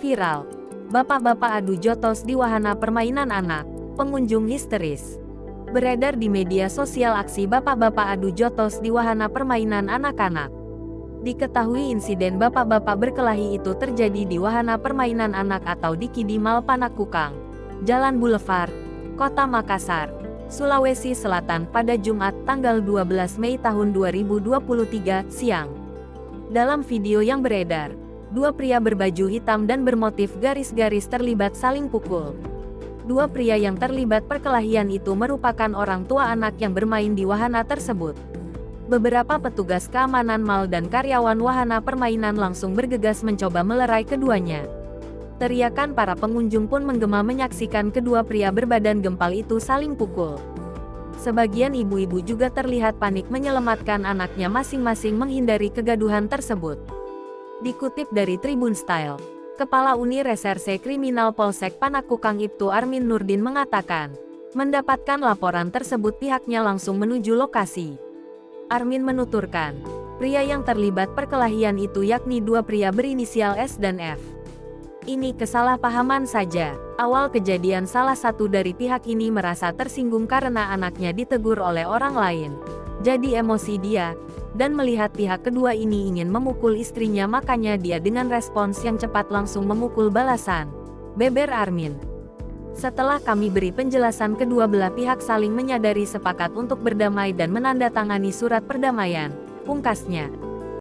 Viral. Bapak-bapak adu jotos di wahana permainan anak. Pengunjung histeris. Beredar di media sosial aksi bapak-bapak adu jotos di wahana permainan anak-anak. Diketahui insiden bapak-bapak berkelahi itu terjadi di wahana permainan anak atau di Kidimal Panakukang, Jalan Boulevard, Kota Makassar, Sulawesi Selatan pada Jumat tanggal 12 Mei tahun 2023 siang. Dalam video yang beredar, dua pria berbaju hitam dan bermotif garis-garis terlibat saling pukul. Dua pria yang terlibat perkelahian itu merupakan orang tua anak yang bermain di wahana tersebut. Beberapa petugas keamanan mal dan karyawan wahana permainan langsung bergegas mencoba melerai keduanya. Teriakan para pengunjung pun menggema menyaksikan kedua pria berbadan gempal itu saling pukul. Sebagian ibu-ibu juga terlihat panik menyelamatkan anaknya masing-masing menghindari kegaduhan tersebut. Dikutip dari Tribun Style, Kepala Unit Reserse Kriminal Polsek Panakukang Ibtu Armin Nurdin mengatakan, mendapatkan laporan tersebut pihaknya langsung menuju lokasi. Armin menuturkan, pria yang terlibat perkelahian itu yakni dua pria berinisial S dan F. Ini kesalahpahaman saja. Awal kejadian salah satu dari pihak ini merasa tersinggung karena anaknya ditegur oleh orang lain. Jadi emosi dia, dan melihat pihak kedua ini ingin memukul istrinya makanya dia dengan respons yang cepat langsung memukul balasan. Beber Armin. Setelah kami beri penjelasan kedua belah pihak saling menyadari sepakat untuk berdamai dan menandatangani surat perdamaian, pungkasnya.